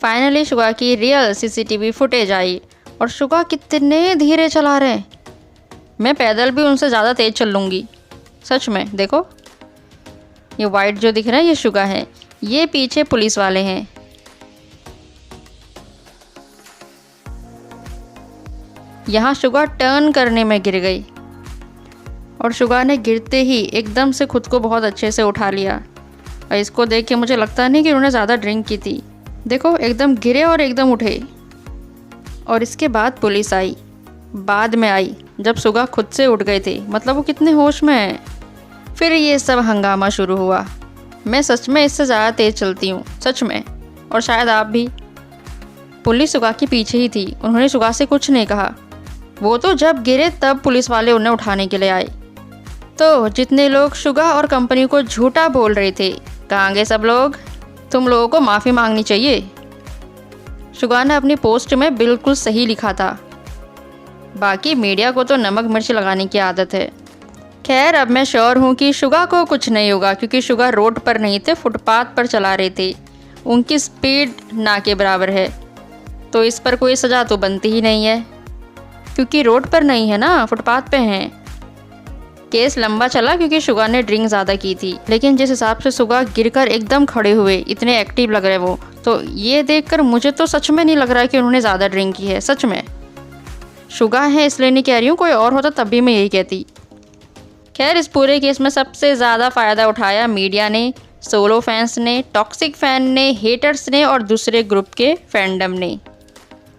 Finally Suga की real CCTV footage I और Suga कितने धीरे चला रहे हैं। मैं पैदल भी उनसे ज़्यादा तेज़ चल लूँगी सच में। देखो ये वाइट जो दिख रहा है ये शुगा है, ये पीछे पुलिस वाले हैं। यहाँ शुगा टर्न करने में गिर गई और शुगा ने गिरते ही एकदम से खुद को बहुत अच्छे से उठा लिया। और इसको देख के मुझे लगता नहीं कि उन्होंने ज़्यादा ड्रिंक की थी। देखो एकदम गिरे और एकदम उठे। और इसके बाद पुलिस आई, बाद में आई जब शुगा खुद से उठ गए थे, मतलब वो कितने होश में हैं। फिर ये सब हंगामा शुरू हुआ। मैं सच में इससे ज़्यादा तेज़ चलती हूँ सच में, और शायद आप भी। पुलिस शुगा के पीछे ही थी, उन्होंने शुगा से कुछ नहीं कहा। वो तो जब गिरे तब पुलिस वाले उन्हें उठाने के लिए आए। तो जितने लोग शुगा और कंपनी को झूठा बोल रहे थे, कहाँ गए सब लोग? तुम लोगों को माफ़ी मांगनी चाहिए। शुगा ने अपनी पोस्ट में बिल्कुल सही लिखा था। बाकी मीडिया को तो नमक मिर्च लगाने की आदत है। खैर अब मैं श्योर हूँ कि शुगा को कुछ नहीं होगा, क्योंकि शुगा रोड पर नहीं थे, फुटपाथ पर चला रहे थे। उनकी स्पीड ना के बराबर है, तो इस पर कोई सज़ा तो बनती ही नहीं है, क्योंकि रोड पर नहीं है ना, फुटपाथ पे हैं। केस लंबा चला क्योंकि शुगा ने ड्रिंक ज़्यादा की थी, लेकिन जिस हिसाब से शुगा गिरकर एकदम खड़े हुए, इतने एक्टिव लग रहे वो, तो ये देखकर मुझे तो सच में नहीं लग रहा कि उन्होंने ज़्यादा ड्रिंक की है। सच में शुगा है इसलिए नहीं कह रही हूँ, कोई और होता तब भी मैं यही कहती। खैर इस पूरे केस में सबसे ज़्यादा फ़ायदा उठाया मीडिया ने, सोलो फैंस ने, टॉक्सिक फ़ैन ने, हेटर्स ने और दूसरे ग्रुप के फैंडम ने।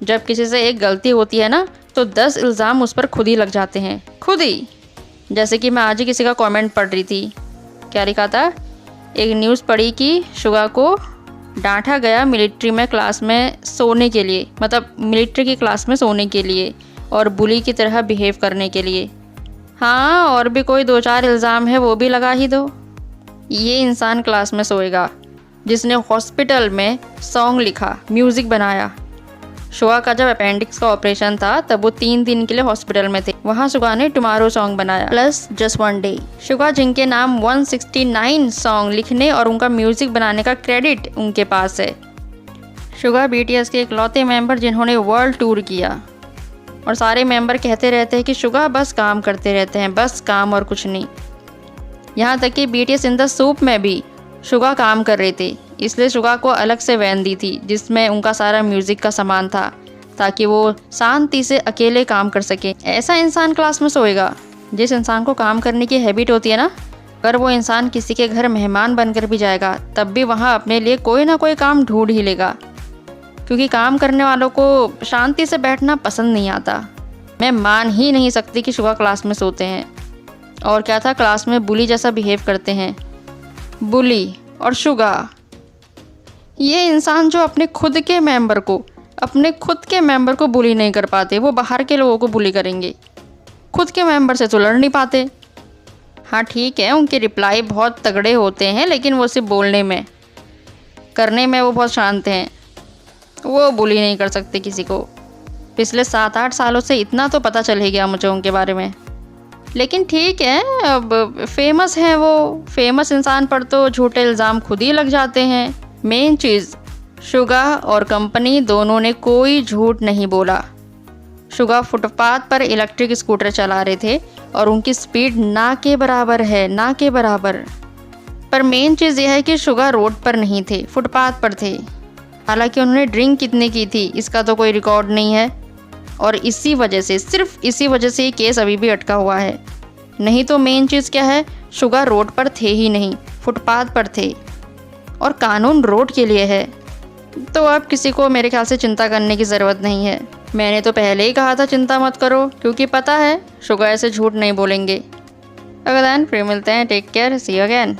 जब किसी से एक गलती होती है ना, तो 10 इल्ज़ाम उस पर खुद ही लग जाते हैं, खुद ही। जैसे कि मैं आज ही किसी का कमेंट पढ़ रही थी, क्या लिखा था, एक न्यूज़ पढ़ी कि शुगा को डांटा गया मिलिट्री में क्लास में सोने के लिए, मतलब मिलिट्री की क्लास में सोने के लिए और बुली की तरह बिहेव करने के लिए। हाँ, और भी कोई 2-4 इल्ज़ाम है वो भी लगा ही दो। ये इंसान क्लास में सोएगा जिसने हॉस्पिटल में सॉन्ग लिखा, म्यूज़िक बनाया। शुगा का जब अपेंडिक्स का ऑपरेशन था तब वो 3 दिन के लिए हॉस्पिटल में थे, वहाँ शुगा ने टुमारो सॉन्ग बनाया plus just one day. Suga जिनके नाम 169 सॉन्ग लिखने और उनका म्यूज़िक बनाने का क्रेडिट उनके पास है। शुगा BTS के इकलौते मेंबर जिन्होंने वर्ल्ड टूर किया, और सारे मेंबर कहते रहते हैं कि शुगा बस काम करते रहते हैं, बस काम और कुछ नहीं। यहाँ तक कि BTS इन द सूप में भी शुगा काम कर रहे थे, इसलिए शुगा को अलग से वैन दी थी जिसमें उनका सारा म्यूज़िक का सामान था, ताकि वो शांति से अकेले काम कर सके। ऐसा इंसान क्लास में सोएगा? जिस इंसान को काम करने की हैबिट होती है ना, अगर वो इंसान किसी के घर मेहमान बनकर भी जाएगा तब भी वहाँ अपने लिए कोई ना कोई काम ढूंढ ही लेगा, क्योंकि काम करने वालों को शांति से बैठना पसंद नहीं आता। मैं मान ही नहीं सकती कि शुगा क्लास में सोते हैं। और क्या था, क्लास में बुली जैसा बिहेव करते हैं। बुली और शुगा, ये इंसान जो अपने खुद के मेंबर को बुली नहीं कर पाते, वो बाहर के लोगों को बुली करेंगे। खुद के मेंबर से तो लड़ नहीं पाते। हाँ ठीक है, उनके रिप्लाई बहुत तगड़े होते हैं, लेकिन वो सिर्फ बोलने में, करने में वो बहुत शांत हैं। वो बुली नहीं कर सकते किसी को। पिछले 7-8 सालों से इतना तो पता चल ही गया मुझे उनके बारे में। लेकिन ठीक है, अब फेमस हैं वो, फेमस इंसान पर तो झूठे इल्ज़ाम खुद ही लग जाते हैं। मेन चीज़, शुगा और कंपनी दोनों ने कोई झूठ नहीं बोला। शुगा फुटपाथ पर इलेक्ट्रिक स्कूटर चला रहे थे और उनकी स्पीड ना के बराबर है, ना के बराबर। पर मेन चीज़ यह है कि शुगा रोड पर नहीं थे, फुटपाथ पर थे। हालांकि उन्होंने ड्रिंक कितने की थी इसका तो कोई रिकॉर्ड नहीं है, और इसी वजह से, सिर्फ इसी वजह से ये केस अभी भी अटका हुआ है। नहीं तो मेन चीज़ क्या है, शुगा रोड पर थे ही नहीं, फुटपाथ पर थे, और कानून रोड के लिए है। तो अब किसी को मेरे ख्याल से चिंता करने की ज़रूरत नहीं है। मैंने तो पहले ही कहा था चिंता मत करो, क्योंकि पता है शुगा ऐसे झूठ नहीं बोलेंगे। अगला फिर मिलते हैं, take care, see you again.